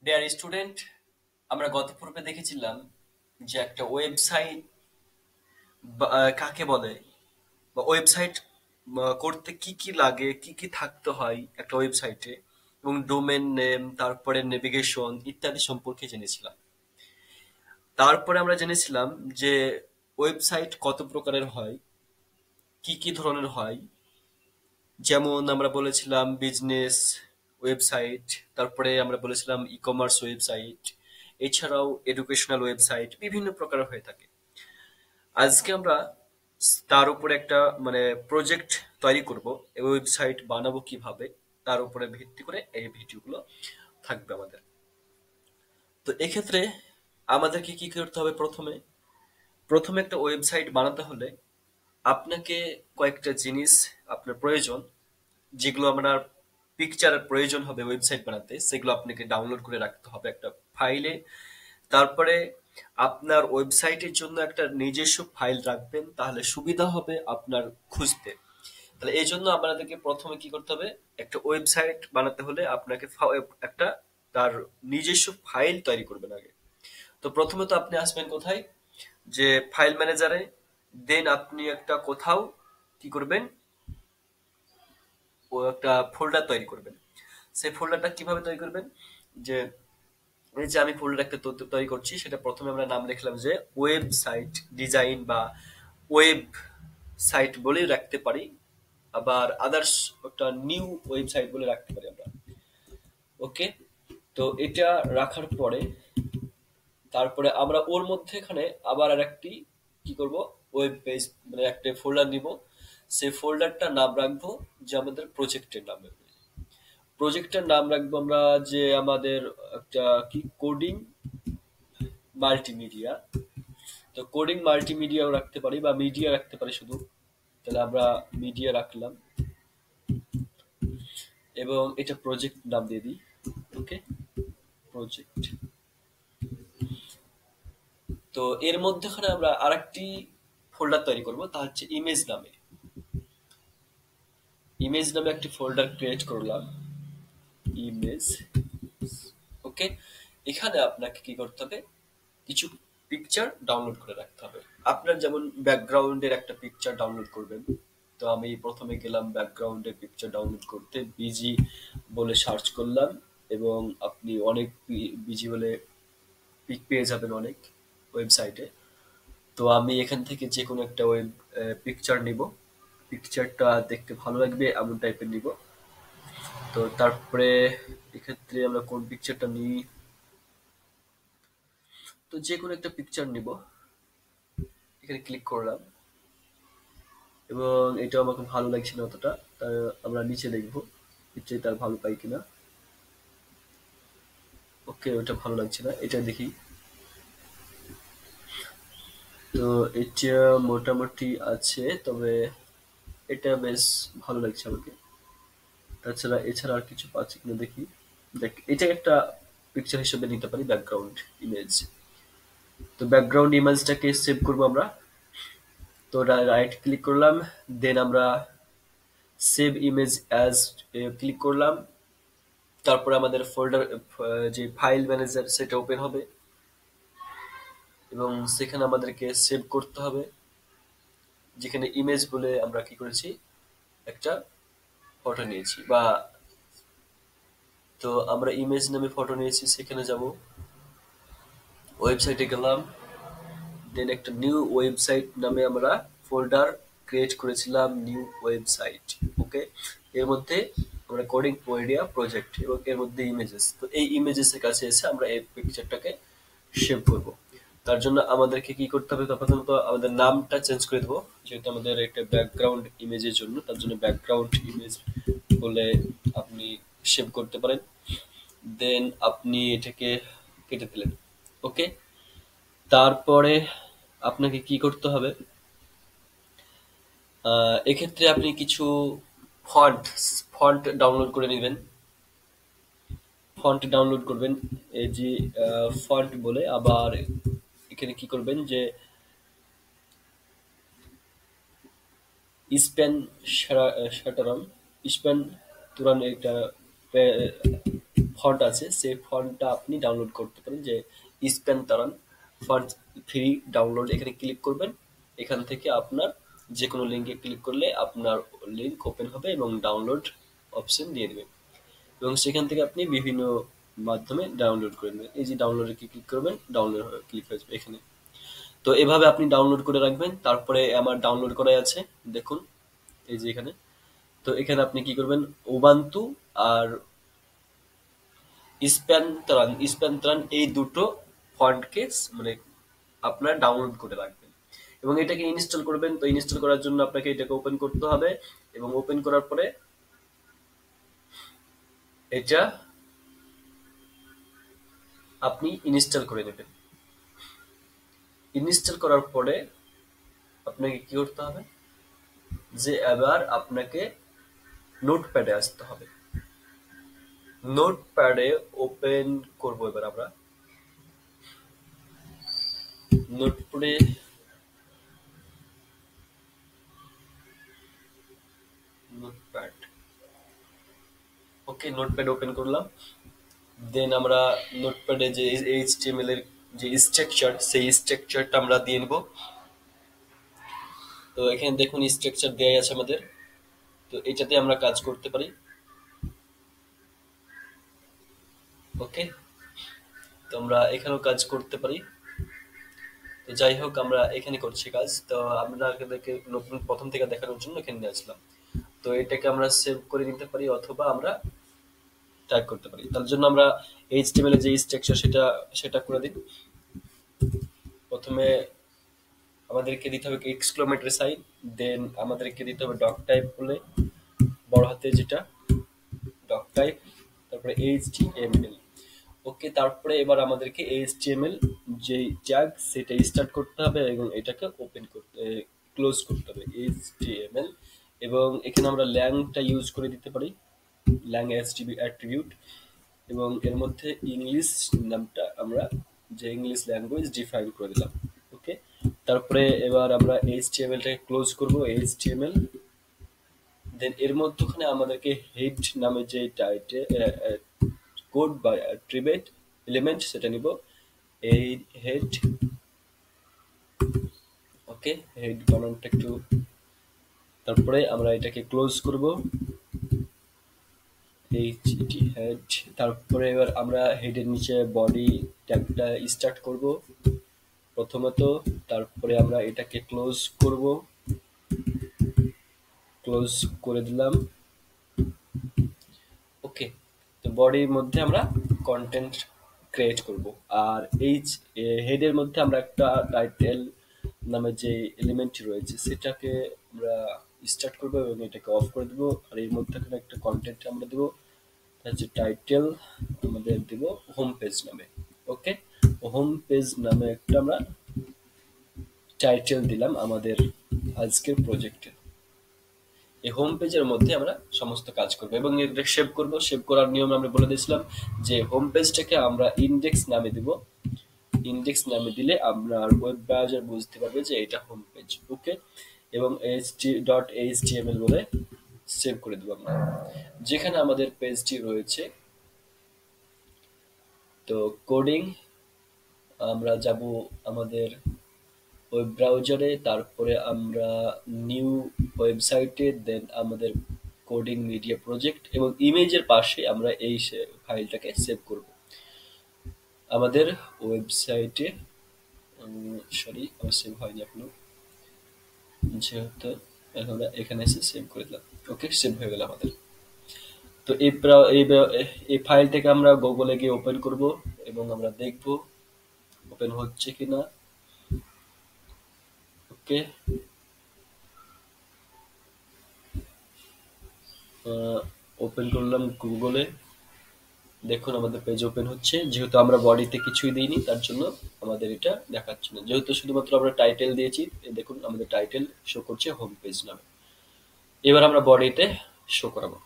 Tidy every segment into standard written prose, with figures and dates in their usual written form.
Dear student, আমরা গত পর্বে দেখেছিলাম যে একটা ওয়েবসাইট কাকে বলে বা ওয়েবসাইট করতে কি কি লাগে, কি কি থাকতে হয় একটা ওয়েবসাইটে, এবং ডোমেন নেম, তারপরে নেভিগেশন ইত্যাদি সম্পর্কে জেনেছিলাম। তারপরে আমরা জেনেছিলাম যে ওয়েবসাইট কত প্রকারের হয়, কি কি ধরনের হয়। যেমন আমরা বলেছিলাম বিজনেস ওয়েবসাইট, তারপরে আমরা বলেছিলাম ই কমার্স ওয়েবসাইট, এছাড়াও এডুকেশনাল ওয়েবসাইট বিভিন্ন প্রকারের হয়ে থাকে। আজকে আমরা তার উপরে একটা প্রজেক্ট তৈরি করব, এই ওয়েবসাইট বানাবো কিভাবে, তার উপরে ভিত্তি করে এই ভিডিওগুলো থাকবে আমাদের। তো এক্ষেত্রে আমাদেরকে কি করতে হবে? প্রথমে প্রথমে একটা ওয়েবসাইট বানাতে হলে আপনাকে কয়েকটা জিনিস আপনার প্রয়োজন, যেগুলো আপনার পিকচারের প্রয়োজন হবে ওয়েবসাইট বানাতে, সেগুলো আপনাকে ডাউনলোড করে রাখতে হবে একটা ফাইলে। তারপরে আপনার ওয়েবসাইটের জন্য একটা নিজস্ব ফাইল রাখবেন, তাহলে সুবিধা হবে আপনার খুঁজতে। তাহলে এই জন্য আপনাদেরকে প্রথমে কি করতে হবে? একটা ওয়েবসাইট বানাতে হলে আপনাকে একটা তার নিজস্ব ফাইল তৈরি করবেন আগে। তো প্রথমে তো আপনি আসবেন কোথায়? যে ফাইল ম্যানেজারে। দেন আপনি একটা কোথাও কি করবেন? ও একটা ফোল্ডার তৈরি করবেন। সেই ফোল্ডারটা কিভাবে তৈরি করবেন? যে এই যে আমি ফোল্ডার একটা তৈরি করছি, সেটা প্রথমে আমরা নাম লিখলাম যে ওয়েবসাইট ডিজাইন, বা ওয়েব সাইট বলেই রাখতে পারি, আবার আদার্স একটা নিউ ওয়েবসাইট বলে রাখতে পারি আমরা। ওকে, তো এটা রাখার পরে তারপরে আমরা ওর মধ্যে এখানে আবার আর একটি কি করব? ওয়েব পেজ, একটা ফোল্ডার নিব। সেই ফোল্ডারটার নাম রাখবো যে আমাদের প্রজেক্টের নাম রাখবো। প্রজেক্টের নাম রাখবো আমরা যে আমাদের একটা কি কোডিং মাল্টিমিডিয়া। তো কোডিং মাল্টিমিডিয়াও রাখতে পারি বা মিডিয়া রাখতে পারি শুধু। তাহলে আমরা মিডিয়া রাখলাম এবং এটা প্রজেক্ট নাম দিয়ে দিই। ওকে, প্রজেক্ট। তো এর মধ্যেখানে আমরা আরেকটি ফোল্ডার তৈরি করব, তা হচ্ছে ইমেজ নামে। ইমেজ নামে একটি ফোল্ডার ক্রিয়েট করলাম, ইমেজ। ওকে, এখানে আপনাকে কি করতে হবে? কিছু পিকচার ডাউনলোড করে রাখতে হবে। আপনার যেমন ব্যাকগ্রাউন্ডের একটা পিকচার ডাউনলোড করবেন। তো আমি প্রথমে গেলাম ব্যাকগ্রাউন্ডের পিকচার ডাউনলোড করতে, বিজি বলে সার্চ করলাম, এবং আপনি অনেক বিজি বলে পিক পেয়ে যাবেন অনেক ওয়েবসাইটে। তো আমি এখান থেকে যে কোনো একটা ওয়েব পিকচার নিব। পিকচারটা দেখতে ভালো লাগবে এমন টাইপের নিব। তো তারপরে এক্ষেত্রে আমরা কোন পিকচারটা নিই? তো যে কোনো একটা পিকচার নিব। এখানে ক্লিক করলাম এবং এটা আমাকে ভালো লাগছে না অতটা। তাই আমরা নিচে দেখবো পিকচার তার ভালো পাই কিনা। ওকে, ওটা ভালো লাগছে না, এটা দেখি। তো এটা মোটামুটি আছে, তবে এটা বেশ ভালো লাগছে আমাকে। তাছাড়া এছাড়া আর কিছু পাচ্ছি কিনা দেখি। দেখ, এটা একটা পিকচার হিসেবে নিতে পারি, ব্যাকগ্রাউন্ড ইমেজ। তো ব্যাকগ্রাউন্ড ইমেজটাকে সেভ করবো আমরা। তো রাইট ক্লিক করলাম, দেন আমরা সেভ ইমেজ অ্যাজ ক্লিক করলাম। তারপরে আমাদের ফোল্ডার, যে ফাইল ম্যানেজার, সেটা ওপেন হবে এবং সেখানে আমাদেরকে সেভ করতে হবে, যেখানে ইমেজ বলে আমরা কি করেছি? একটা ফটো নিয়েছি, বা তো আমরা ইমেজ নামে ফটো নিয়েছি। সেখানে যাব, ওয়েবসাইটে গেলাম, দেন একটা নিউ ওয়েবসাইট নামে আমরা ফোল্ডার ক্রিয়েট করেছিলাম, নিউ ওয়েবসাইট। ওকে, এর মধ্যে আমরা কোডিং পোয়েডিয়া প্রজেক্ট এবং এর মধ্যে ইমেজেস। তো এই ইমেজেস এর কাছে এসে আমরা এই পিকচারটাকে সেভ করব। তার জন্য আমাদেরকে কি করতে হবে? প্রথমত আমাদের নামটা চেঞ্জ করে দেবো, যেহেতু আমাদের একটা ব্যাকগ্রাউন্ড ইমেজের জন্য। তার জন্য ব্যাকগ্রাউন্ড ইমেজ বলে আপনি সেভ করতে পারেন। দেন আপনি এটাকে কেটে দিলেন। ওকে, তারপরে আপনাকে কি করতে হবে? এক্ষেত্রে আপনি কিছু ফন্ট ফন্ট ডাউনলোড করে নেবেন। ফন্ট ডাউনলোড করবেন, এই যে ফন্ট বলে। আবার এখানে কি করবেন? যে স্পেন শাটারন, স্পেন তুরান একটা ফন্ট আছে সেই ফন্টটা আপনি ডাউনলোড করতে পারেন, যে স্প্যান তারান ফন্ট ফ্রি ডাউনলোড, এখানে ক্লিক করবেন। এখান থেকে আপনার যে কোনো লিঙ্কে ক্লিক করলে আপনার লিঙ্ক ওপেন হবে এবং ডাউনলোড অপশন দিয়ে দেবে, এবং সেখান থেকে আপনি বিভিন্ন মাধ্যমে ডাউনলোড করে নেবেন। এই যে ডাউনলোডে ক্লিক করবেন, ডাউনলোড ক্লিক হয়ে যাবে এখানে। তো এভাবে আপনি ডাউনলোড করে রাখবেন। তারপরে আমার ডাউনলোড করাই আছে, দেখুন এই যে এখানে। তো এখানে আপনি কি করবেন, উবান্টু আর স্প্যান্ত্রান এই দুটো ফন্টকে মানে আপনার ডাউনলোড করে রাখবেন এবং এটাকে ইনস্টল করবেন। তো ইনস্টল করার জন্য আপনাকে এটাকে ওপেন করতে হবে এবং ওপেন করার পরে এটা আপনি ইনস্টল করে নেবেন। ইনস্টল করার পরে আপনাকে কি করতে হবে, যে এবার আপনাকে নোটপ্যাডে আসতে হবে। নোটপ্যাডে ওপেন করব এবার আমরা। নোটপ্যাডে নোটপ্যাড ওকে, নোটপ্যাড ওপেন করলাম। দেন আমরা নোটপ্যাডে যে এইচটিএমএল এর যে স্ট্রাকচার, সেই স্ট্রাকচারটা আমরা দিয়ে নেব। তো এখানে দেখুন স্ট্রাকচার দেওয়া আছে আমাদের, তো এটাতে আমরা কাজ করতে পারি। ওকে, তো আমরা এখানেও কাজ করতে পারি। তো যাই হোক, আমরা এখানে করছি কাজ। তো আপনাদেরকে নতুন প্রথম থেকে দেখানোর জন্য এখানে নিয়ে আসলাম। তো এটাকে আমরা সেভ করে নিতে পারি অথবা আমরা টাইপ করতে পারি। তার জন্য আমরা এইচটিএমএল এর যে স্ট্রাকচার সেটা করে দিই। প্রথমে আমাদেরকে দিতে হবে এক্সক্লেমেটরি সাইন, দেন আমাদেরকে দিতে হবে ডক টাইপ বলে বড় হাতে যেটা ডক টাইপ, তারপরে এইচটিএমএল। ওকে, তারপরে এবার আমাদেরকে এইচটিএমএল যে ট্যাগ সেটা স্টার্ট করতে হবে এবং এটাকে ওপেন করতে ক্লোজ করতে হবে এইচটিএমএল। এবং এখানে আমরা ল্যাংটা ইউজ করে দিতে পারি, ল্যাং অ্যাট্রিবিউট, এবং এর মধ্যে ইংলিশ নামটা আমরা যে ইংলিশ ল্যাঙ্গুয়েজ ডিফাইন করে দিলাম। ওকে, তারপরে এবার আমরা এইচটিএমএলটাকে ক্লোজ করব, এইচটিএমএল। দেন এর মধ্যখানে আমাদেরকে হেড নামে যে টাইটেল কোড বা অ্যাট্রিবিউট এলিমেন্ট সেটা নিব, এই হেড। ওকে, হেড বানানটা একটু, তারপরে আমরা এটাকে ক্লোজ করব, এইচটি হেড। তারপরে এবার আমরা হেডের নিচে বডি ট্যাগটা স্টার্ট করব প্রথমত, তারপরে আমরা এটাকে ক্লোজ করব, ক্লোজ করে দিলাম। ওকে, তো বডির মধ্যে আমরা কন্টেন্ট ক্রিয়েট করব, আর এই হেডের মধ্যে আমরা একটা টাইটেল নামে যে এলিমেন্ট রয়েছে সেটাকে আমরা স্টার্ট করব এবং এটাকে অফ করে দেব। আর এর মধ্যে একটা কন্টেন্ট আমরা দেব, যে টাইটেল আমাদের দেব হোম পেজ নামে। ওকে, হোম পেজ নামে একটা আমরা টাইটেল দিলাম আমাদের আজকের প্রজেক্টে। এই হোম পেজের মধ্যে আমরা সমস্ত কাজ করব এবং এটা সেভ করব। সেভ করার নিয়ম আমরা বলে দিয়েছিলাম যে হোম পেজটাকে আমরা ইন্ডেক্স নামে দিব। ইন্ডেক্স নামে দিলে আপনার ওয়েব ব্রাউজার বুঝতে পারবে যে এটা হোম পেজ। ওকে, এবং html বলে সেভ করে দেবো আমরা, যেখানে আমাদের পেজটি রয়েছে। তো কোডিং আমরা যাব আমাদের ওয়েব ব্রাউজারে, তারপরে আমরা নিউ ওয়েবসাইটে, দেন আমাদের কোডিং মিডিয়া প্রজেক্ট এবং ইমেজের পাশে আমরা এই ফাইলটাকে সেভ করব আমাদের ওয়েবসাইটে। সরি, আমার সেভ হয়নি এখনো, যেহেতু আমরা এখানে এসে সেভ করে দিলাম। ওকে, সেভ হয়ে গেল আমাদের। তো এই ফাইলটাকে আমরা গুগলে গিয়ে ওপেন করব এবং আমরা দেখব ওপেন হচ্ছে কিনা। ওকে, ওপেন করলাম গুগলে, দেখুন আমাদের পেজ ওপেন হচ্ছে। যেহেতু আমরা বডিতে কিছুই দিইনি তার জন্য আমাদের এটা দেখাচ্ছে না, যেহেতু শুধুমাত্র আমরা টাইটেল দিয়েছি। দেখুন আমাদের টাইটেল শো করছে হোম পেজ নামে। এবার আমরা বডিতে শো করাবো।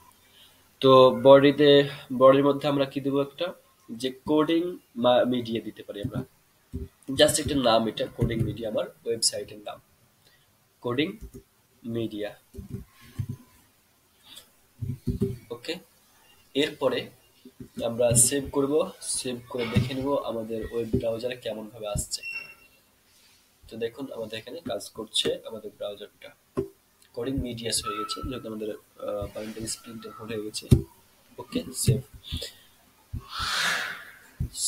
তো বডির মধ্যে আমরা কি দেবো, একটা যে কোডিং মিডিয়া দিতে পারি আমরা, জাস্ট একটা নাম, এটা কোডিং মিডিয়া আমার ওয়েবসাইটের নাম, কোডিং মিডিয়া। ওকে, এরপরে আমরা সেভ করব। সেভ করে দেখে নিব আমাদের ওয়েব ব্রাউজারে কেমন ভাবে আসছে। তো দেখুন আমাদের এখানে কাজ করছে আমাদের ব্রাউজারটা। কোডিং মিডিয়াস হয়ে গেছে যেহেতু আমাদের পয়েন্টার স্প্রিংটা ভুল হয়ে গেছে। ওকে, সেভ।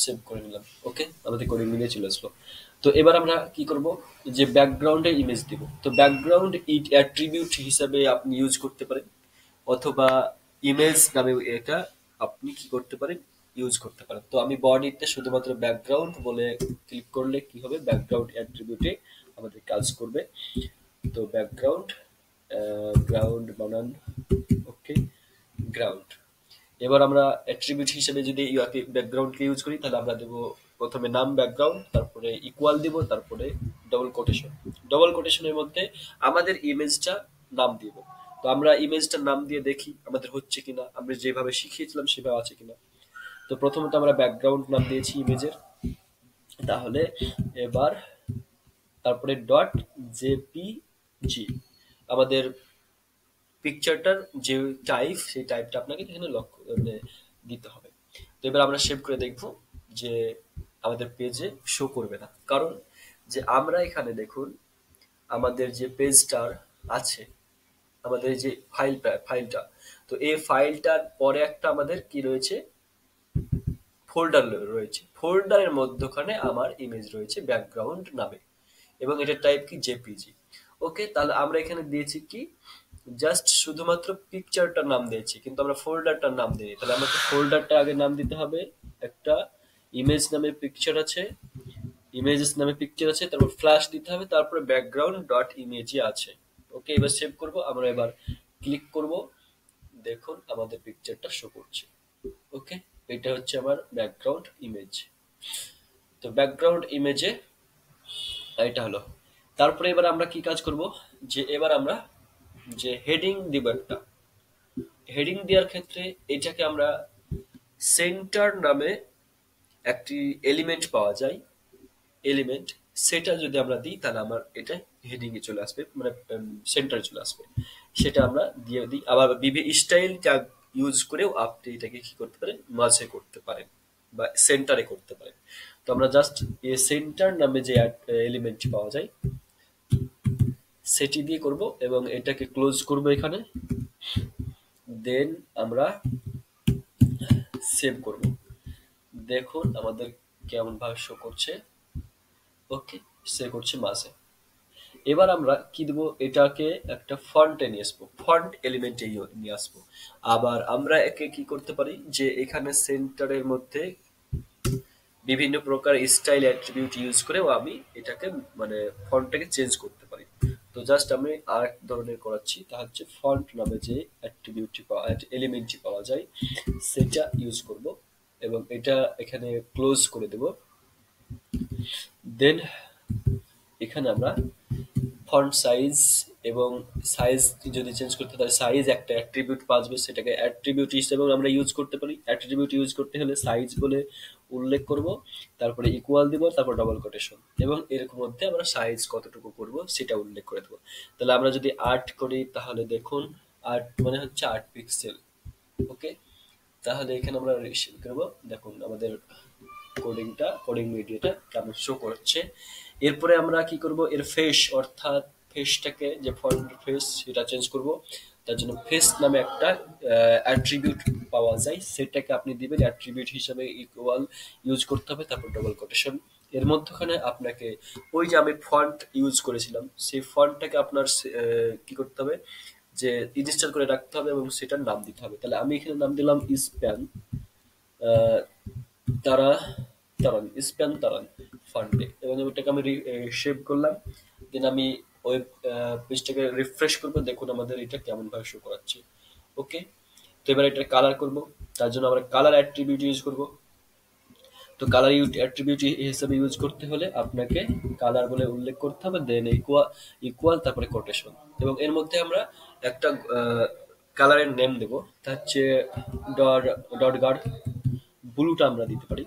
সেভ করে নিলাম। ওকে, আমাদের কোডিং মিডিয়া চলে আসলো। তো এবার আমরা কি করব, যে ব্যাকগ্রাউন্ডে ইমেজ দিব। তো ব্যাকগ্রাউন্ড অ্যাট্রিবিউট হিসাবে আপনি ইউজ করতে পারেন, অথবা ইমেজ নামে এটা আপনি কি করতে পারেন, ইউজ করতে পারেন। তো আমি বডিতে শুধুমাত্র ব্যাকগ্রাউন্ড বলে ক্লিক করলে কি হবে, ব্যাকগ্রাউন্ড অ্যাট্রিবিউটে আমাদের কাজ করবে। তো ব্যাকগ্রাউন্ড, গ্রাউন্ড বানান, ওকে, গ্রাউন্ড। এবার আমরা অ্যাট্রিবিউট হিসেবে যদি ব্যাকগ্রাউন্ডকে ইউজ করি, তাহলে আমরা দেবো প্রথমে নাম ব্যাকগ্রাউন্ড, তারপরে ইকুয়াল দিব, তারপরে ডবল কোটেশন। ডবল কোটেশনের মধ্যে আমাদের ইমেজটা নাম দিব। তো আমরা ইমেজটার নাম দিয়ে দেখি আমাদের হচ্ছে কিনা, আমরা যেভাবে শিখিয়েছিলাম সেভাবে আছে কিনা। তো প্রথমত আমরা ব্যাকগ্রাউন্ড নাম দিয়েছি ইমেজের, তাহলে এবার তারপরে ডট জেপিজি, আমাদের পিকচারটার যে টাইপ, সেই টাইপটা আপনাকে এখানে লক্ষ্য মানে দিতে হবে। তো এবার আমরা সেভ করে দেখব যে আমাদের পেজে শো করবে না, কারণ যে আমরা এখানে দেখুন আমাদের যে পেজটার আছে, আমাদের যে ফাইলটা, তো এই ফাইলটার পরে একটা আমাদের কি রয়েছে, ফোল্ডার রয়েছে। ফোল্ডারের মধ্যখানে আমার ইমেজ রয়েছে ব্যাকগ্রাউন্ড নামে, এবং এটার টাইপ কি জেপিজি। ওকে, তাহলে আমরা এখানে দিয়েছি কি, জাস্ট শুধুমাত্র পিকচারটার নাম দিয়েছি, কিন্তু আমরা ফোল্ডারটার নাম দিই। তাহলে আমাকে ফোল্ডারটা আগে নাম দিতে হবে। একটা ইমেজ নামে পিকচার আছে, ইমেজেস নামে পিকচার আছে, তারপর ফ্ল্যাশ দিতে হবে, তারপরে ব্যাকগ্রাউন্ড ডট ইমেজই আছে। ওকে, এবার সেভ করব। আমরা এবার ক্লিক করব, দেখুন আমাদের পিকচারটা শো করছে। ওকে, এটা হচ্ছে আমার ব্যাকগ্রাউন্ড ইমেজ। তো ব্যাকগ্রাউন্ড ইমেজে এটা হলো। তারপরে এবার আমরা কি কাজ করব, যে এবার আমরা যে হেডিং দিব একটা, হেডিং দেওয়ার ক্ষেত্রে এটাকে আমরা সেন্টার নামে একটি এলিমেন্ট পাওয়া যায়, এলিমেন্ট, সেটা যদি আমরা দিই তাহলে আমার এটা হেডিং এ চলে আসবে, মানে সেন্টারে চলে আসবে। সেটা আমরা দিয়ে দিই। আবার স্টাইল ট্যাগ ইউজ করেও আপনি এটাকে কি করতে পারেন, মাঝে করতে পারেন বা সেন্টারে করতে পারেন। তো আমরা জাস্ট এ সেন্টার নামে যে এলিমেন্টটি পাওয়া যায় সেটি দিয়ে করব, এবং এটাকে ক্লোজ করব এখানে। দেন আমরা সেভ করব। দেখুন আমাদের কেমন ভাবে শো করছে। ওকে, সে করছে মাঝে। এবার আমরা কি দেবো, এটাকে একটা ফন্টে নিয়ে আসবো, ফন্ট এলিমেন্টে নিয়ে আসবো। আবার আমরা একে কি করতে পারি, যে এখানে সেন্টারের মধ্যে বিভিন্ন প্রকার স্টাইল অ্যাট্রিবিউট ইউজ করেও আমি এটাকে মানে ফন্টটাকে চেঞ্জ করতে পারি। তো জাস্ট আমি আরেক ধরনের করাচ্ছি, তা হচ্ছে ফন্ট নামে যে অ্যাট্রিবিউটটি পাওয়া, এলিমেন্টটি পাওয়া যায় সেটা ইউজ করব, এবং এটা এখানে ক্লোজ করে দেব। দেন এখানে আমরা ফন্ট সাইজ এবং সাইজ যদি চেঞ্জ করতে, তাহলে সাইজ একটা অ্যাট্রিবিউট বাঁচবে, সেটাকে অ্যাট্রিবিউট হিসেবে আমরা ইউজ করতে পারি। অ্যাট্রিবিউট ইউজ করতে হলে সাইজ বলে উল্লেখ করব, তারপরে ইকুয়াল দিব, তারপর ডবল কোটেশন, এবং এর মধ্যে আমরা সাইজ কতটুকু করব সেটা উল্লেখ করে দেবো। তাহলে আমরা যদি ৮ করি, তাহলে দেখুন ৮ মানে হচ্ছে ৮ পিক্সেল। ওকে, তাহলে এখানে আমরা রিসিভ করবো। দেখুন আমাদের কোডিং মিডিয়াটা কেমন শো করছে। এরপরে আমরা কি করব, এর ফেস অর্থাৎ ফেসটাকে, যে ফন্ট ফেস সেটা চেঞ্জ করব। তার জন্য ফেস নামে একটা অ্যাট্রিবিউট পাওয়া যায়, সেটাকে আপনি দিবেন অ্যাট্রিবিউট হিসাবে, ইকুয়াল ইউজ করতে হবে, তারপর ডবল কোটেশন। এর মধ্যখানে আপনাকে ওই যে আমি ফন্ট ইউজ করেছিলাম সেই ফন্টটাকে আপনার কি করতে হবে, যে ইনস্টল করে রাখতে হবে এবং সেটার নাম দিতে হবে। তাহলে আমি এখানে নাম দিলাম স্প্যান তারা তারান, স্প্যান তারান ফান্ডে, এবং ওটাকে আমি সেভ করলাম। দেন আমি ওয়েব পেজটাকে রিফ্রেশ করবো, দেখুন আমাদের এটা কেমন ভাবে শো করাচ্ছে। ওকে, তো এবার এটা কালার করব। তার জন্য আমরা কালার অ্যাট্রিবিউট ইউজ করব। তো কালার অ্যাট্রিবিউট হিসেবে ইউজ করতে হলে আপনাকে কালার বলে উল্লেখ করতে হবে, দেন ইকুয়াল তারপরে কোটেশন, এবং এর মধ্যে আমরা একটা কালারের নেম দেবো, তা হচ্ছে ডট ডট গার্ড ব্লুটা আমরা দিতে পারি,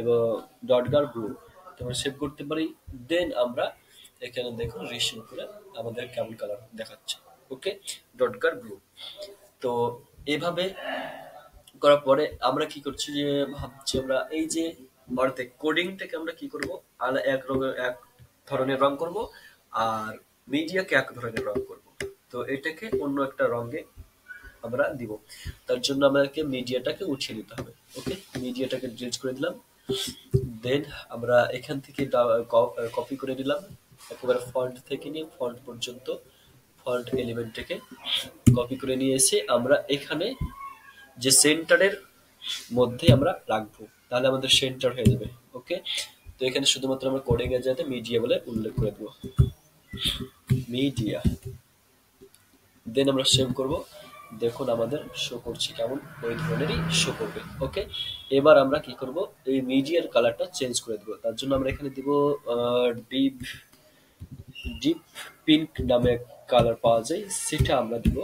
এবং ডটগার ব্লু তোমরা সেভ করতে পারি। দেন আমরা এখানে দেখুন রিসিভ করে আমাদের কেমন কালার দেখাচ্ছে। ওকে, ডটগার ব্লু। তো এভাবে করার পরে আমরা কি করছি যে ভাবছি আমরা এই যে অর্ধেক কোডিংটাকে আমরা কি করব, এক ধরনের রং করব, আর মিডিয়াকে এক ধরনের রং করব। তো এটাকে অন্য একটা রঙে আমরা দিব। তার জন্য আমাদেরকে মিডিয়াটাকে উঠিয়ে দিতে হবে। ওকে, মিডিয়াটাকে ডিলিট করে দিলাম। দেন আমরা এখান থেকে কপি করে নিলাম, একেবারে ফন্ট থেকে নিয়ে ফন্ট পর্যন্ত ফন্ট এলিমেন্টটাকে কপি করে নিয়ে এসে আমরা এখানে যে সেন্টারের মধ্যে আমরা রাখবো, তাহলে আমাদের সেন্টার হয়ে যাবে। ওকে, তো এখানে শুধুমাত্র আমরা কোডিং এর জায়গাতে মিডিয়া বলে উল্লেখ করে দেবো, মিডিয়া। দেন আমরা সেভ করব। দেখুন আমাদের শো করছে কেমন, ওই ধরনেরই শো করবে। ওকে, এবার আমরা কি করব, এই মিডিয়ার কালারটা চেঞ্জ করে দেবো। তার জন্য আমরা এখানে দিব ডিপ ডিপ পিঙ্ক নামে কালার পাওয়া যায়, সেটা আমরা দিব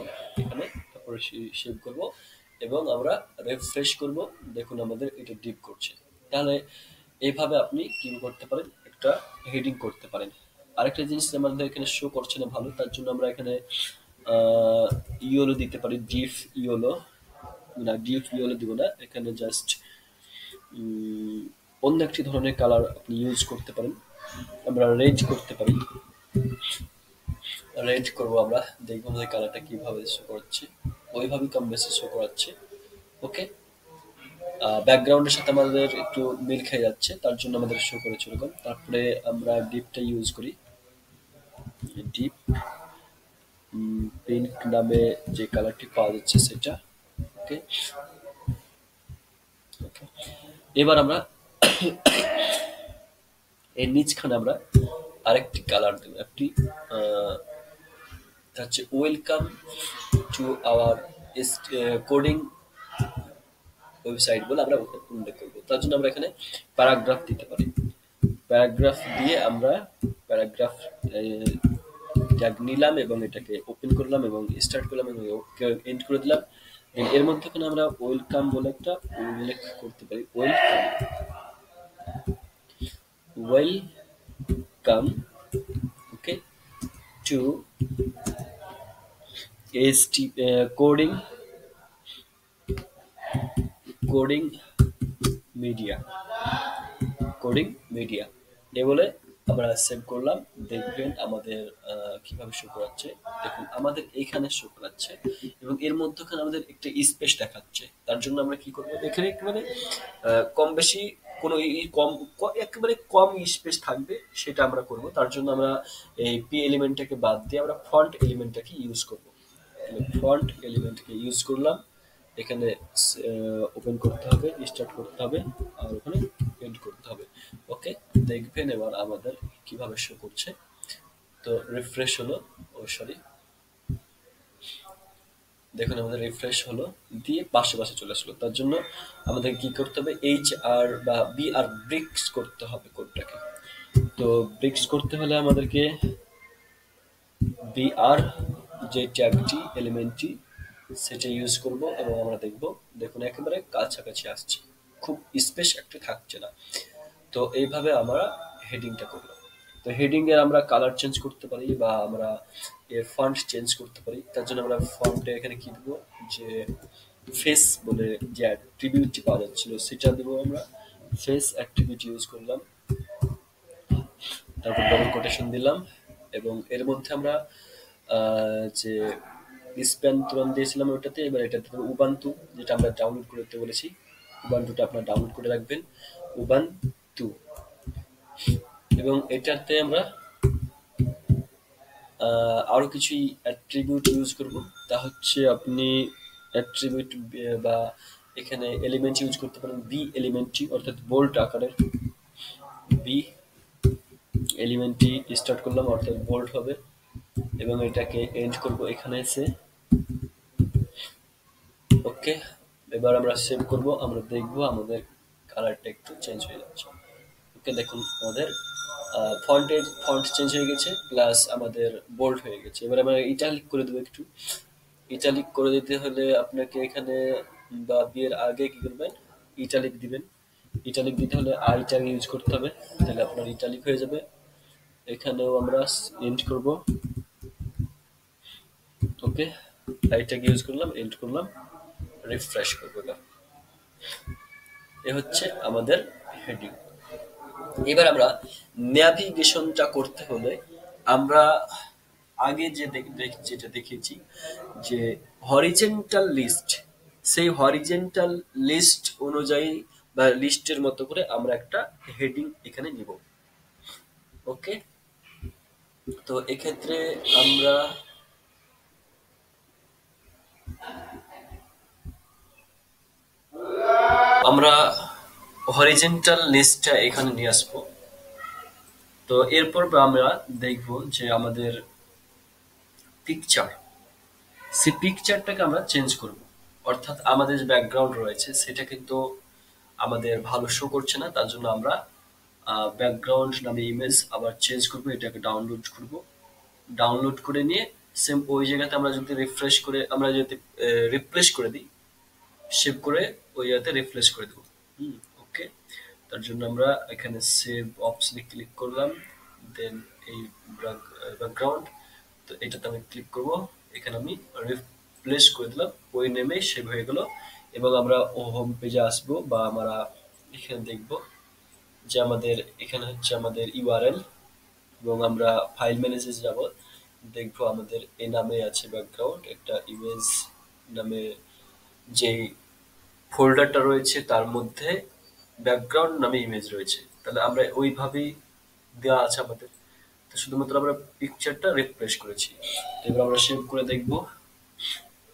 এখানে। তারপরে সেভ করব এবং আমরা রিফ্রেশ করব। দেখুন আমাদের এটা ডিপ করছে। তাহলে এইভাবে আপনি কি করতে পারেন, একটা হেডিং করতে পারেন। আরেকটা জিনিস আমাদের এখানে শো করছে না ভালো, তার জন্য আমরা এখানে ইয়েলো দিতে পারি, ডিপ ইয়েলো। না, ডিপ ইয়েলো দিব না, এখানে জাস্ট অন্য একটি ধরনের কালার আপনি ইউজ করতে পারেন। আমরা রেড করতে পারি, রেড করব আমরা। দেখবো আমাদের কালারটা কিভাবে শো করছে, ওইভাবেই কম বেশি শো করাচ্ছে। ওকে, ব্যাকগ্রাউন্ডের সাথে আমাদের একটু মিল খেয়ে যাচ্ছে, তার জন্য আমাদের শো করেছে এরকম। তারপরে আমরা ডিপটা ইউজ করি, ডিপ পিঙ্ক নামে যে কালারটি পাওয়া যাচ্ছে সেটা। ওকে, ওকে, এবার আমরা এর নিচখানে আমরা আরেকটি কালার দেব, একটি হচ্ছে welcome to our coding website বলে আমরা উল্লেখ করবো। তার জন্য আমরা এখানে প্যারাগ্রাফ দিতে পারি। প্যারাগ্রাফ দিয়ে আমরা প্যারাগ্রাফ ট্যাগ নিলাম এবং এটাকে ওপেন করলাম এবং স্টার্ট করলাম এবং এন্ড করে দিলাম। এর মধ্যেখানে আমরা ওয়েলকাম বলে একটা উল্লেখ করতে পারি, welcome, welcome, okay, to Coding Coding Media, Coding Media এ বলে আমরা সেভ করলাম। দেখবেন আমাদের কিভাবে শো করাচ্ছে। দেখুন আমাদের এইখানে শো করাচ্ছে এবং এর মধ্যখানে আমাদের একটা স্পেস দেখাচ্ছে। তার জন্য আমরা কি করবো, এখানে একেবারে কম বেশি কোনো একেবারে কম স্পেস থাকবে সেটা আমরা করব। তার জন্য আমরা এই পি এলিমেন্টটাকে বাদ দিয়ে আমরা ফন্ট এলিমেন্টটাকে ইউজ করব। ফন্ট এলিমেন্টকে ইউজ করলাম, এখানে ওপেন করতে হবে, স্টার্ট করতে হবে, আর ওখানে এন্ড করতে হবে। ওকে, দেখবেন এবার আমাদের কিভাবে শো করছে। তো রিফ্রেশ হলো, ও সরি, দেখুন আমাদের রিফ্রেশ হলো, দিয়ে পাশে পাশে চলে আসলো। তার জন্য আমাদের কি করতে হবে, এইচ আর বা বি আর ব্রিক্স করতে হবে কোডটাকে। তো ব্রিক্স করতে হলে আমাদেরকে বি আর যে ট্যাগটি এলিমেন্টটি সেটা ইউজ করব এবং আমরা দেখব। দেখুন একেবারে কাছাকাছি আসছে, খুব স্পেস একটা থাকছে না। তো এইভাবে আমরা হেডিংটা করলাম। তো হেডিং এর আমরা কালার চেঞ্জ করতে পারি বা আমরা এর ফন্ট চেঞ্জ করতে পারি। তার জন্য আমরা ফন্টে এখানে কি দেবো, যে ফেস বলে যে অ্যাট্রিবিউটটি পাওয়া যাচ্ছিল সেটা দেবো আমরা। ফেস অ্যাট্রিবিউট ইউজ করলাম, তারপর ডবল কোটেশন দিলাম এবং এর মধ্যে আমরা যে স্প্যান তুরন দিয়েছিলাম ওটাতে, এবার এটা দেবো উবান্টু, যেটা আমরা ডাউনলোড করতে বলেছি। উবান্টুটা আপনারা ডাউনলোড করে রাখবেন, উবান্টু। এবং এটাতে আমরা আরো কিছু অ্যাট্রিবিউট ইউজ করব। তা হচ্ছে আপনি অ্যাট্রিবিউট বা এখানে এলিমেন্ট ইউজ করতে পারেন, বি এলিমেন্টটি, অর্থাৎ বোল্ড আকারের বি এলিমেন্টটি স্টার্ট করলাম অর্থাৎ বোল্ড হবে এবং এটাকে এন্ড করব এখানে এসে। ওকে, এবার আমরা সেভ করব, আমরা দেখব আমাদের কালারটা একটু চেঞ্জ হয়ে যাচ্ছে। ওকে, দেখুন আমাদের ফন্ট চেঞ্জ হয়ে গেছে, প্লাস আমাদের বোল্ড হয়ে গেছে। এবার আমরা ইটালিক করে দেবো একটু। ইটালিক করে দিতে হলে আপনাকে এখানে বা বিয়ের আগে কি করবেন, ইটালিক দিবেন। ইটালিক দিতে হলে আই ট্যাগ ইউজ করতে হবে, তাহলে আপনার ইটালিক হয়ে যাবে। এখানেও আমরা এন্ড করব। ওকে, আই ট্যাগ ইউজ করলাম, এন্ড করলাম, রিফ্রেশ করবো এবার। এ হচ্ছে আমাদের হেডিং। এবার আমরা ন্যাভিগেশনটা করতে হলে আমরা আগে যেটা দেখেছি যে হরিজেন্টাল লিস্ট, সেই হরিজেন্টাল লিস্ট অনুযায়ী বা লিস্টের মতো করে আমরা একটা হেডিং এখানে নিব। ওকে, তো এক্ষেত্রে আমরা আমরা হরিজেন্টাল লিস্টটা এখানে নিয়ে আসবো। তো এরপর আমরা দেখব যে আমাদের পিকচার, সেই পিকচারটাকে আমরা চেঞ্জ করব। অর্থাৎ আমাদের যে ব্যাকগ্রাউন্ড রয়েছে সেটা কিন্তু আমাদের ভালো শো করছে না, তার জন্য আমরা ব্যাকগ্রাউন্ড নামে ইমেজ আবার চেঞ্জ করব, এটাকে ডাউনলোড করব। ডাউনলোড করে নিয়ে সেম ওই জায়গাতে আমরা যদি রিফ্রেশ করে আমরা যদি রিপ্লেস করে দিই, সেভ করে ওই জায়গাতে রিফ্রেশ করে দেবো। ওকে, তার জন্য আমরা এখানে সেভ অপশনে ক্লিক করলাম, দেন এই ব্যাকগ্রাউন্ড, তো এটাতে আমি ক্লিক করব, এখানে আমি রিপ্লেস করে দিলাম, ওই নেমে সেভ হয়ে গেল। এবং আমরা হোম পেজে আসবো বা আমরা এখানে দেখব যে আমাদের এখানে হচ্ছে আমাদের ইউআরএল, এবং আমরা ফাইল ম্যানেজারে যাব, দেখবো আমাদের এ নামে আছে ব্যাকগ্রাউন্ড, একটা ইমেজ নামে যে ফোল্ডারটা রয়েছে তার মধ্যে ব্যাকগ্রাউন্ড নামে ইমেজ রয়েছে, তাহলে আমরা ওইভাবেই দেওয়া আছে আমাদের। তো শুধুমাত্র আমরা পিকচারটা রিপ্লেস করেছি। এবার আমরা সেভ করে দেখব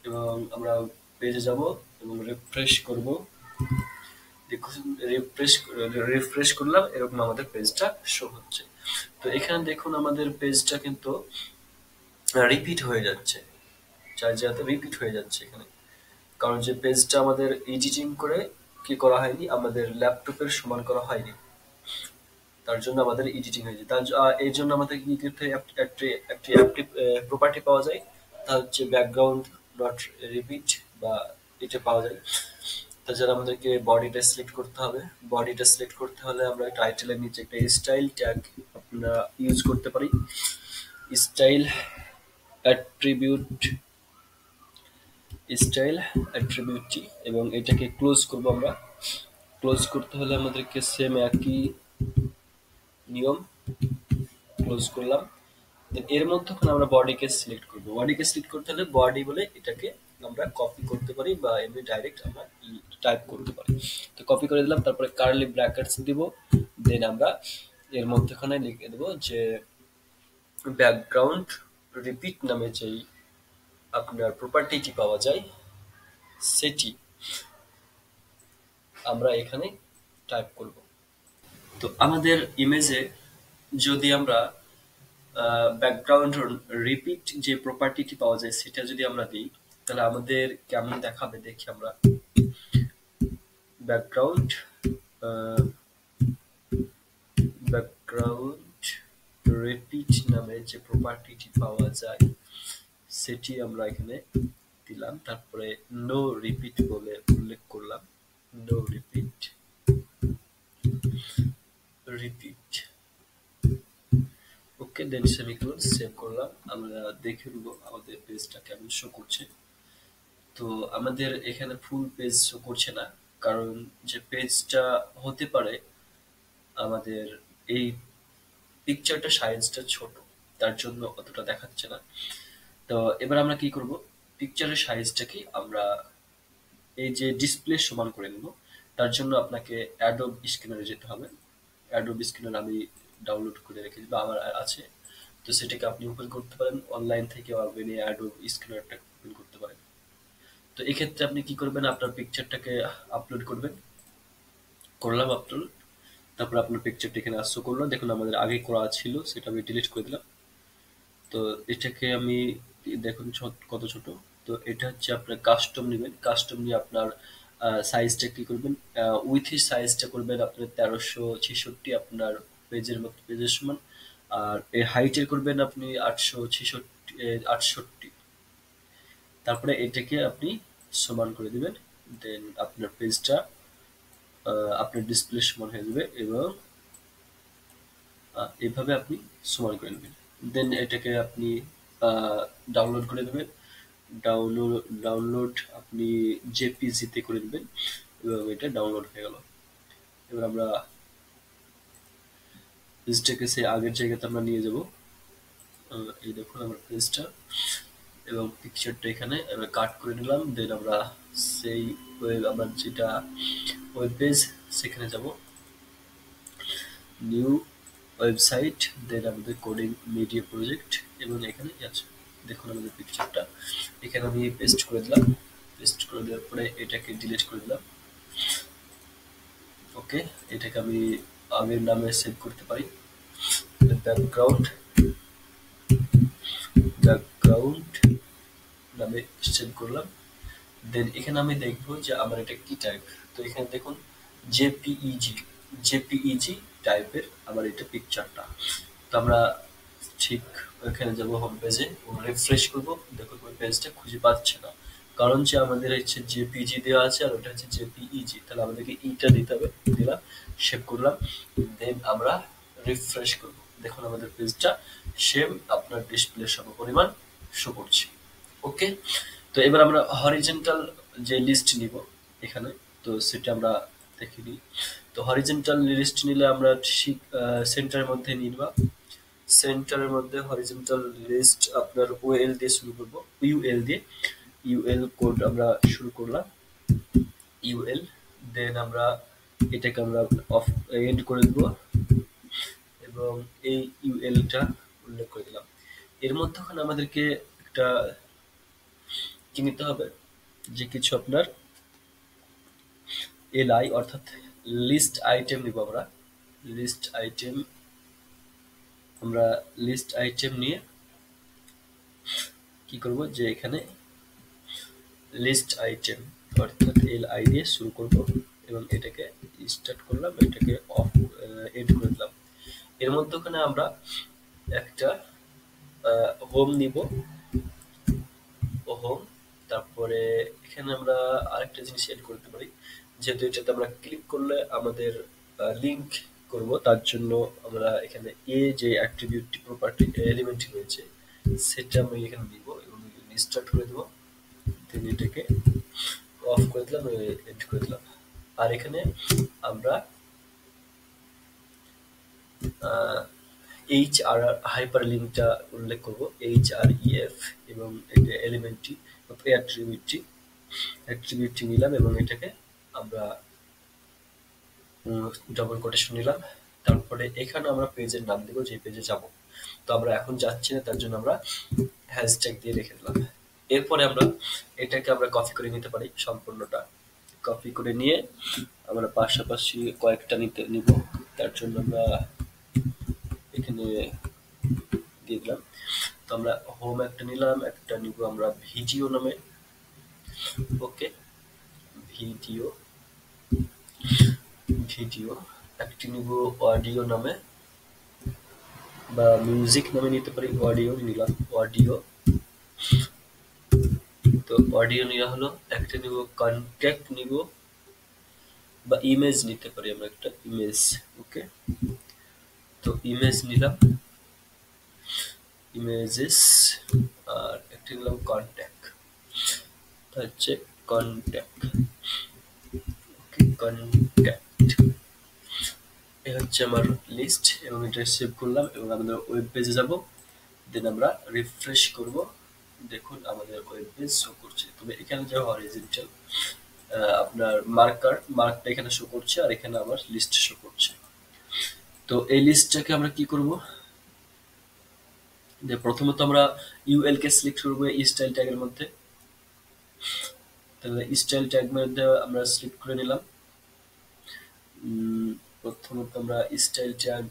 এবং আমরা পেজে যাব এবং রিফ্রেশ করব। দেখুন, রিফ্রেশ করলাম, এরকম আমাদের পেজটা শো হচ্ছে। তো এখানে দেখুন আমাদের পেজটা কিন্তু রিপিট হয়ে যাচ্ছে, চার জায়গাতে রিপিট হয়ে যাচ্ছে এখানে, কারণ যে পেজটা আমাদের এডিটিং করে কি করা হয়নি, আমাদের ল্যাপটপের সমান করা হয়নি, তার জন্য আমাদের এডিটিং হয়েছে। এর জন্য আমাদের কি করতে হয়, একটি প্রপার্টি পাওয়া যায়, তা হচ্ছে ব্যাকগ্রাউন্ড নট রিপিট, বা এটা পাওয়া যায়। তাছাড়া আমাদেরকে বডিটা সিলেক্ট করতে হবে। বডিটা সিলেক্ট করতে হলে আমরা টাইটেলের নিচে একটা স্টাইল ট্যাগ আমরা ইউজ করতে পারি, স্টাইল অ্যাট্রিবিউট, স্টাইল অ্যাট্রিবিউটটি, এবং এটাকে ক্লোজ করব আমরা। ক্লোজ করতে হলে আমাদেরকে সেম একই নিয়ম, ক্লোজ করলাম। Then এর মধ্যখানে আমরা বডিকে সিলেক্ট করব। বডিকে সিলেক্ট করতে হলে বডি বলে এটাকে আমরা কপি করতে পারি বা এমনি ডাইরেক্ট আমরা টাইপ করতে পারি। তো কপি করে দিলাম, তারপরে কার্লি ব্র্যাকেটস দিব, দেন আমরা এর মধ্যখানে লিখে দেবো যে ব্যাকগ্রাউন্ড রিপিট নামে যেই আপনার প্রপার্টিটি পাওয়া যায় সেটি আমরা এখানে টাইপ করব। তো আমাদের ইমেজে যদি আমরা ব্যাকগ্রাউন্ড রিপিট যে প্রপার্টিটি পাওয়া যায় সেটা যদি আমরা দিই, তাহলে আমাদের কেমন দেখাবে দেখি আমরা। ব্যাকগ্রাউন্ড ব্যাকগ্রাউন্ড রিপিট নামে যে প্রপার্টিটি পাওয়া যায় সেটি আমরা এখানে দিলাম, তারপরে নো রিপিট বলে উল্লেখ করলাম, নো রিপিট, রিপিট। ওকে, দেন সেমিকোলন, সেভ করলাম। আমরা দেখে নেব আমাদের পেজটা কেমন শো করছে। তো আমাদের এখানে ফুল পেজ শো করছে না, কারণ যে পেজটা হতে পারে আমাদের এই পিকচারটা সাইজটা ছোট, তার জন্য অতটা দেখাচ্ছে না। তো এবার আমরা কি করব, পিকচারের সাইজটাকে আমরা এই যে ডিসপ্লে সমান করে নেব। তার জন্য আপনাকে অ্যাডোব স্ক্যানারে যেতে হবে। অ্যাডোব স্ক্যানার আমি ডাউনলোড করে রেখে দিব, আমার আছে। তো সেটাকে আপনি ওপেন করতে পারেন অনলাইন থেকে, আপনি অ্যাডোব স্ক্যানারটা ওপেন করতে পারেন। তো এক্ষেত্রে আপনি কি করবেন, আপনার পিকচারটাকে আপলোড করবেন। করলাম আপলোড, তারপর আপনার পিকচারটা এখানে শো করলো। দেখুন আমাদের আগে করা ছিল, সেটা আমি ডিলিট করে দিলাম। তো এটাকে আমি, দেখুন কত ছোট। তো এটা হচ্ছে আপনার কাস্টম নেবেন, কাস্টম নিয়ে আপনার সাইজটা কি করবেন, উইথের সাইজটা করবেন আপনার 1366, আপনার পেজের মতো পেজের সমান। আর এই হাইটের করবেন আপনি 866, 68। তারপরে এটাকে আপনি সমান করে দিবেন, দেন আপনার পেজটা আপনার ডিসপ্লে সমান হয়ে যাবে, এবং এভাবে আপনি সমান করে নেবেন। দেন এটাকে আপনি ডাউনলোড করে দেবেন। ডাউনলোড আপনি জেপিজিতে করে দেবেন, এবং এটা ডাউনলোড হয়ে গেল। এবার আমরা পেজটাকে সেই আগের জায়গাতে আমরা নিয়ে যাব। এই দেখুন আমার পেজটা, এবং পিকচারটা এখানে আমরা কাট করে নিলাম। দেন আমরা সেই আমার যেটা ওয়েব পেজ সেখানে যাব, নিউ ওয়েবসাইট, দেন আমাদের কোডিং মিডিয়া প্রজেক্ট, এবং এখানে আছে দেখুন আমাদের পিকচারটা। এখানে আমি পেস্ট করে দিলাম। পেস্ট করে দেওয়ার পরে এটাকে ডিলিট করে দিলাম। ওকে, এটাকে আমি আগের নামে সেভ করতে পারি, ব্যাকগ্রাউন্ড ব্যাকগ্রাউন্ড নামে সেভ করলাম। দেন এখানে আমি দেখবো যে আমার এটা কি টাইপ। তো এখানে দেখুন জেপিইজি, জেপিইজি টাইপের আমার এটা পিকচারটা। তো আমরা ঠিক ওখানে যাব হোম পেজে, রিফ্রেশ করবো। দেখুন ওই পেজটা খুঁজে পাচ্ছে না, কারণ যে আমাদের হচ্ছে জেপিজি দেওয়া আছে আর ওটা হচ্ছে জেপিইজি, তাহলে আমাদেরকে ইটা দিতে হবে। দিলাম, সেভ করলাম, দেন আমরা রিফ্রেশ করব। দেখুন আমাদের পেজটা সেম আপনার ডিসপ্লে সমপরিমাণ শো করছে। ওকে, তো এবার আমরা হরিজেন্টাল যে লিস্ট নিব এখানে, তো সেটা আমরা দেখে নিই। তো হরিজেন্টাল লিস্ট নিলে আমরা ঠিক সেন্টারের মধ্যে নিবা। সেন্টারের মধ্যে হরিজেন্টাল লিস্ট আপনার ওএল দিয়ে শুরু করব, ইউএল দিয়ে। ইউএল কোড আমরা শুরু করলাম, ইউএল। দেন আমরা এটাকে আমরা অফ এন্ড করে দেব, এবং এই ইউএলটা উল্লেখ করে দিলাম। এর মধ্যখানে আমাদেরকে একটা কি নিতে হবে, যে কিছু আপনার এলআই অর্থাৎ লিস্ট আইটেম নিব আমরা। লিস্ট আইটেম, আমরা লিস্ট আইটেম নিয়ে কি করব, যে এখানে লিস্ট আইটেম অর্থাৎ এলআই দিয়ে শুরু করব, এবং এটাকে স্টার্ট করলাম, এটাকে অফ এন্ড করে দিলাম। এর মধ্যখানে আমরা একটা হোম নিব, হোম। তারপরে এখানে আমরা আরেকটা জিনিস এড করতে পারি, যেহেতু এটাতে আমরা ক্লিক করলে আমাদের লিংক করব, তার জন্য আমরা এখানে এ যে অ্যাট্রিবিউট প্রপার্টি এলিমেন্ট রয়েছে সেটা আমি এখানে দিব, এবং স্টার্ট করে দেবো। দেন এটাকে অফ করে দিলাম, এড করে দিলাম। আর এখানে আমরা এইচ আর হাইপার লিঙ্কটা উল্লেখ করব, এইচ আর ইএফ, এবং এটা এলিমেন্টটি অ্যাট্রিবিউটটি নিলাম, এবং এটাকে আমরা ডবল কোটেশন নিলাম। তারপরে এখানে আমরা পেজের নাম দেবো, যে পেজে যাব। তো আমরা এখন যাচ্ছি না, তার জন্য আমরা হ্যাশট্যাগ দিয়ে রেখে দিলাম। এরপরে আমরা এটাকে আমরা কপি করে নিতে পারি, সম্পূর্ণটা কপি করে নিয়ে আমরা পাশাপাশি কয়েকটা নিব। তার জন্য আমরা এখানে দিয়ে দিলাম। তো আমরা হোম একটা নিলাম, একটা নিব আমরা ভিডিও নামে। ওকে, ভিডিও, ভিডিও একটি নিব অডিও নামে, বা মিউজিক নামে নিতে পারি। অডিও নিলাম, অডিও। তো অডিও নেওয়া হলো। একটা নিব কন্ট্যাক্ট নিব, বা ইমেজ নিতে পারি আমরা, একটা ইমেজ। ওকে, তো ইমেজ নিলাম, ইমেজেস। আর একটা নিলাম কন্ট্যাক্ট, হচ্ছে কন্ট্যাক্ট। ওকে, কন্ট্যাক্ট। এই হচ্ছে আমার লিস্ট, এবং এটা সেভ করলাম, এবং আমাদের ওয়েব পেজে যাব। দেন আমরা রিফ্রেশ করব। দেখুন আমাদের ওয়েব পেজ শো করছে। তবে এখানে যে হরিজন্টাল আপনার মার্কটা এখানে শো করছে, আর এখানে আবার লিস্ট শো করছে। তো এই লিস্টটাকে আমরা কি করব, যে প্রথমত আমরা ইউএল কে সিলেক্ট করব স্টাইল ট্যাগের মধ্যে। তাহলে স্টাইল ট্যাগ মধ্যে আমরা সিলেক্ট করে নিলাম। প্রথমত আমরা স্টাইল ট্যাগ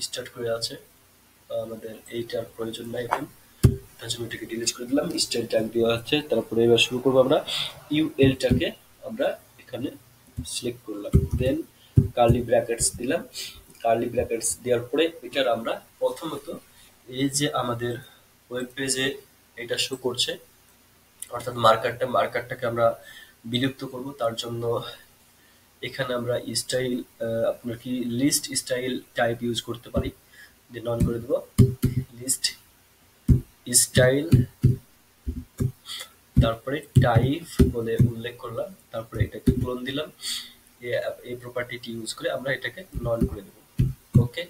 স্টার্ট করে আছে, আমাদের এইটার প্রয়োজন নাই এখন, তার জন্য এটাকে ডিলিট করে দিলাম। স্টাইল ট্যাগ দেওয়া হচ্ছে। তারপরে এবার শুরু করবো আমরা ইউএলটাকে আমরা এখানে সিলেক্ট করলাম, দেন কার্লি ব্র্যাকেটস দিলাম। কার্লি ব্র্যাকেটস দেওয়ার পরে এটার আমরা প্রথমত এই যে আমাদের ওয়েব পেজে এটা শো করছে, অর্থাৎ মার্কারটাকে আমরা বিলুপ্ত করব। তার জন্য এখানে আমরা স্টাইল আপনার কি লিস্ট স্টাইল টাইপ ইউজ করতে পারি, যে নন করে দেব লিস্ট স্টাইল তারপরে টাইপ বলে উল্লেখ করলাম, তারপরে এটাকে ক্লোন দিলাম। এই প্রপার্টিটি ইউজ করে আমরা এটাকে নন করে দেবো। ওকে,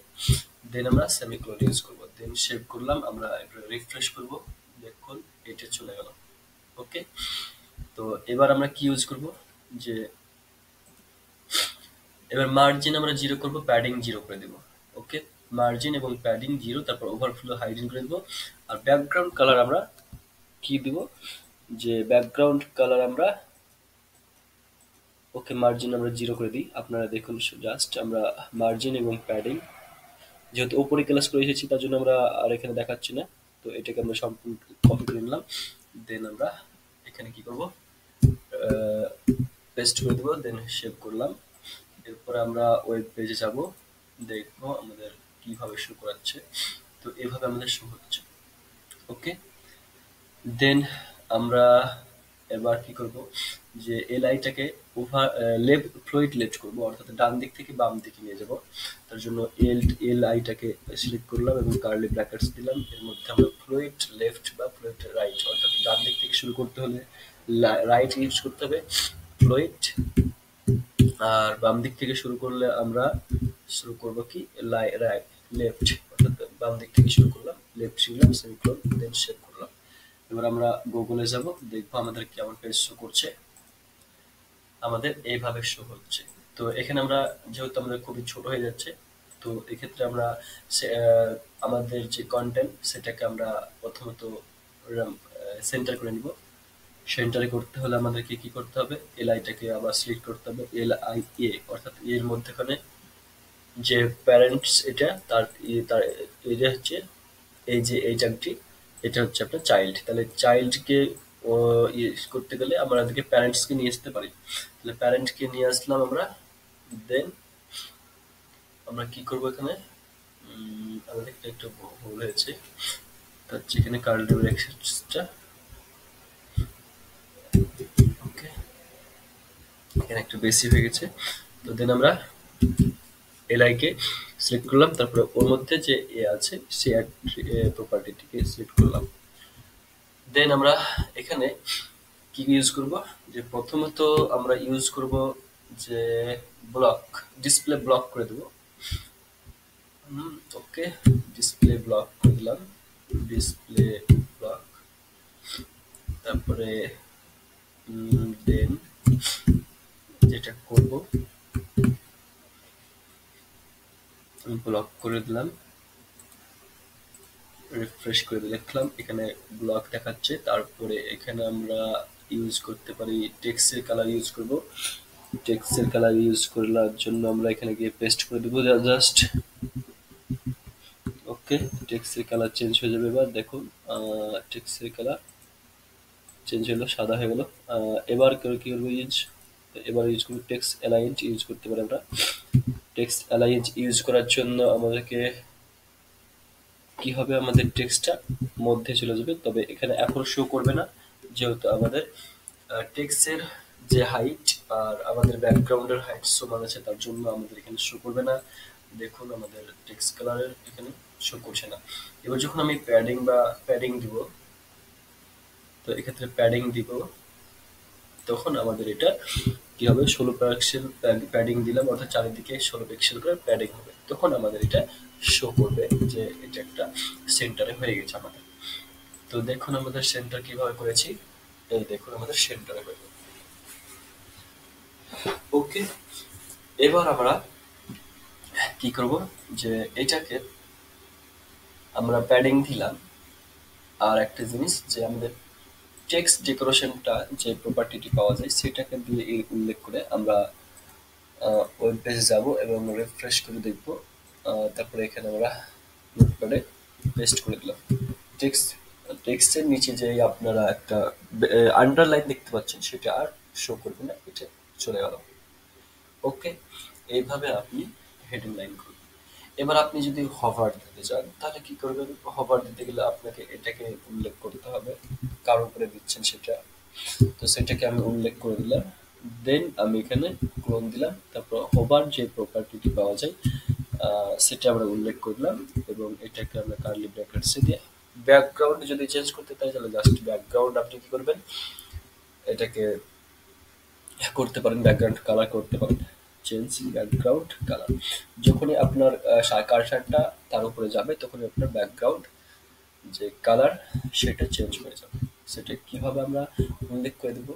দেন আমরা সেমিকোলন ইউজ করব, দেন সেভ করলাম, আমরা রিফ্রেশ করব, দেখুন এটা চলে গেল। ওকে, তো এবার আমরা কি ইউজ করব, যে এবার মার্জিন আমরা 0 করব, প্যাডিং 0 করে দেব। ওকে, মার্জিন এবং প্যাডিং 0, তারপর ওভারফ্লো হাইডিং করে দেব। আর ব্যাকগ্রাউন্ড কালার আমরা কি দিব, যে ব্যাকগ্রাউন্ড কালার আমরা, ওকে, মার্জিন আমরা 0 করে দিই। আপনারা দেখুন, জাস্ট আমরা মার্জিন এবং প্যাডিং, যেহেতু উপরে ক্লাস করে এসেছি তার জন্য আমরা আর এখানে দেখাচ্ছি না, তো এটাকে আমরা সম্পূর্ণ কপি করে নিলাম। দেন আমরা এখানে কি করব, পেস্ট করে দেবো, দেন সেভ করলাম। এরপরে আমরা ওয়েব পেজে যাব, দেখবো আমাদের কিভাবে শো করাচ্ছে। তো এভাবে আমাদের শো হচ্ছে। ওকে, দেন আমরা এবার কি করব, যে এল আইটাকে ওভার লেফট, ফ্লোইট লেফট করব, অর্থাৎ ডান দিক থেকে বাম দিকে নিয়ে যাব। তার জন্য এল আইটাকে সিলেক্ট করলাম এবং কার্লি ব্র্যাকেটস দিলাম। এর মধ্যে আমরা ফ্লোইট লেফট বা ফ্লোইট রাইট, অর্থাৎ ডান দিক থেকে শুরু করতে হলে রাইট ইউজ করতে হবে ফ্লোইট, আর বাম দিক থেকে শুরু করলে আমরা শুরু করব কি রাইট, লেফট, অর্থাৎ বাম দিক থেকে শুরু করলাম, লেফট শিখলাম, সেমিকোলন, দেন সেভ করলাম। এবার আমরা গুগলে যাব, দেখবো আমাদের কেমন পেজ শো করছে। আমাদের এইভাবে শো হচ্ছে। তো এখানে আমরা, যেহেতু আমাদের খুবই ছোট হয়ে যাচ্ছে, তো এক্ষেত্রে আমরা আমাদের যে কন্টেন্ট সেটাকে আমরা প্রথমত সেন্টার করে নিব। সেন্টারে করতে হলে আমাদেরকে কি করতে হবে, এল আইটাকে আবার সিলেক্ট করতে হবে, এল আই এ, অর্থাৎ এর মধ্যেখানে যে প্যারেন্টস, এটা তার তার এটা হচ্ছে এই যে এই চাংটি, এটা হচ্ছে আপনার চাইল্ড। তাহলে চাইল্ডকে ইয়ে করতে গেলে আমরা আমাদেরকে প্যারেন্টসকে নিয়ে আসতে পারি। তাহলে প্যারেন্টকে নিয়ে আসলাম আমরা। দেন আমরা কি করব, এখানে আমাদের একটু ভুল হয়েছে, তার হচ্ছে এখানে কার্লি ব্র্যাকেটসটা, ওকে, এখানে একটু বেশি হয়ে গেছে। তো দেন আমরা এলআই কে সিলেক্ট করলাম, তারপরে ওর মধ্যে যে এ আছে সে প্রপার্টিটিকে সিলেক্ট করলাম। দেন আমরা এখানে কি ইউজ করব, যে প্রথমত আমরা ইউজ করব যে ব্লক, ডিসপ্লে ব্লক করে দেব। ওকে, ডিসপ্লে ব্লক করে দিলাম, ডিসপ্লে ব্লক। তারপরে দেন যেটা করব, ব্লক করে দিলাম, রিফ্রেশ করে দেখলাম এখানে ব্লক দেখাচ্ছে। তারপরে এখানে আমরা ইউজ করতে পারি টেক্সটের কালার ইউজ করব। টেক্সটের কালার ইউজ করার জন্য আমরা এখানে গিয়ে পেস্ট করে দেবো জাস্ট। ওকে, টেক্সটের কালার চেঞ্জ হয়ে যাবে। এবার দেখুন টেক্সটের কালার চেঞ্জ হলো, সাদা হয়ে গেল। এবার কি করবো ইউজ, এবার ইউজ করবো টেক্সট অ্যালাইন্ড ইউজ করতে পারি আমরা। টেক্সট অ্যালাইন্ড ইউজ করার জন্য আমাদেরকে কি হবে, আমাদের টেক্সটটা মধ্যে চলে যাবে, তবে এখানে এখন শো করবে না, যেহেতু আমাদের টেক্সটের যে হাইট আর আমাদের ব্যাকগ্রাউন্ডের হাইট সমান আছে, তার জন্য আমাদের এখানে শো করবে না। দেখুন আমাদের টেক্সট কালারের এখানে শো করছে না। এবার যখন আমি প্যাডিং দিব, তো এক্ষেত্রে প্যাডিং দিব, তখন আমাদের এটা কি হবে, 16 পিক্সেল প্যাডিং দিলাম, অর্থাৎ চারিদিকে 16 পিক্সেল করে প্যাডিং হবে। তখন আমাদের এটা শো করবে যে এটা একটা সেন্টারে হয়ে গেছে আমাদের। তো দেখুন আমাদের সেন্টার কিভাবে করেছি, এই দেখুন আমাদের সেন্টারে হয়ে গেল। ওকে, এবার আমরা কি করব, যে এটাকে আমরা প্যাডিং দিলাম। আর একটা জিনিস, যে আমাদের টেক্সট ডেকোরেশনটা যে প্রপার্টিটি পাওয়া যায় সেটাকে দিয়ে উল্লেখ করে আমরা ওয়েব পেজে যাব এবং রিফ্রেশ করে দেখব। তারপরে এখানে আমরা নোটপ্যাডে পেস্ট করে দিলাম। টেক্সট টেক্সটের নিচে যে আপনারা একটা আন্ডারলাইন দেখতে পাচ্ছেন সেটা আর শো করবে না, এটা চলে গেল। ওকে, এইভাবে আপনি হেডিং লাইন করবেন। এবার আপনি যদি হভার দিতে চান তাহলে কি করবেন, হভার দিতে গেলে আপনাকে এটাকে উল্লেখ করতে হবে কার উপরে দিচ্ছেন সেটা। তো সেটাকে আমি উল্লেখ করে দিলাম। দেন আমি এখানে ক্লোন দিলাম, তারপর হোভার যে প্রপার্টিটি পাওয়া যায় সেটা আমরা উল্লেখ করলাম এবং এটাকে আমরা কার্লি ব্র্যাকেটসে দিয়ে ব্যাকগ্রাউন্ড যদি চেঞ্জ করতে চাই তাহলে জাস্ট ব্যাকগ্রাউন্ড আপনি কি করবেন, এটাকে করতে পারেন, ব্যাকগ্রাউন্ড কালার করতে পারেন, চেঞ্জ ব্যাকগ্রাউন্ড কালার। যখনই আপনার কার্সারটা তার উপরে যাবে তখনই আপনার ব্যাকগ্রাউন্ড যে কালার সেটা চেঞ্জ হয়ে যাবে। সেটা কিভাবে আমরা উল্লেখ করে দেব,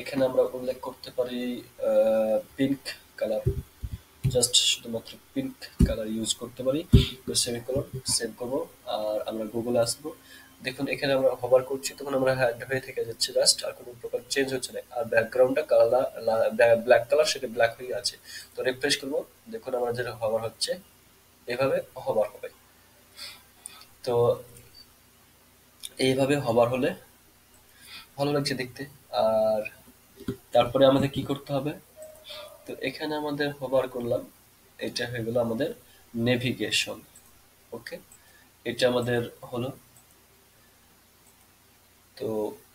এখানে আমরা উল্লেখ করতে পারি পিঙ্ক কালার, জাস্ট শুধুমাত্র পিঙ্ক কালার ইউজ করতে পারি। তো সেমিকোলন সেভ করবো, আর আমরা গুগলে আসবো। দেখুন এখানে আমরা হবার করছি তখন আমরা হ্যান্ড হয়ে থেকে যাচ্ছে জাস্ট, আর কোনো প্রকার চেঞ্জ হচ্ছে না। আর ব্যাকগ্রাউন্ডটা কালার ব্ল্যাক কালার, সেটা ব্ল্যাক হয়ে আছে। তো রিফ্রেশ করবো, দেখুন আমার যেটা হবার হচ্ছে এভাবে হবার হবে। তো এইভাবে হবার হলে ভালো লাগছে দেখতে। আর তারপরে আমাদের কি করতে হবে, তো এখানে আমাদের হবার করলাম, এটা হয়ে গেল আমাদের নেভিগেশন। ওকে, এটা আমাদের হলো। তো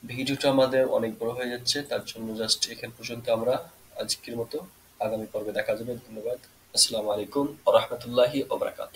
ভিডিওটা আমাদের অনেক বড় হয়ে যাচ্ছে, তার জন্য জাস্ট এখান পর্যন্ত আমরা আজকের মতো। আগামী পর্বে দেখা যাবে। ধন্যবাদ। আসসালামু আলাইকুম ওয়া রাহমাতুল্লাহি ওয়া বারাকাতুহু।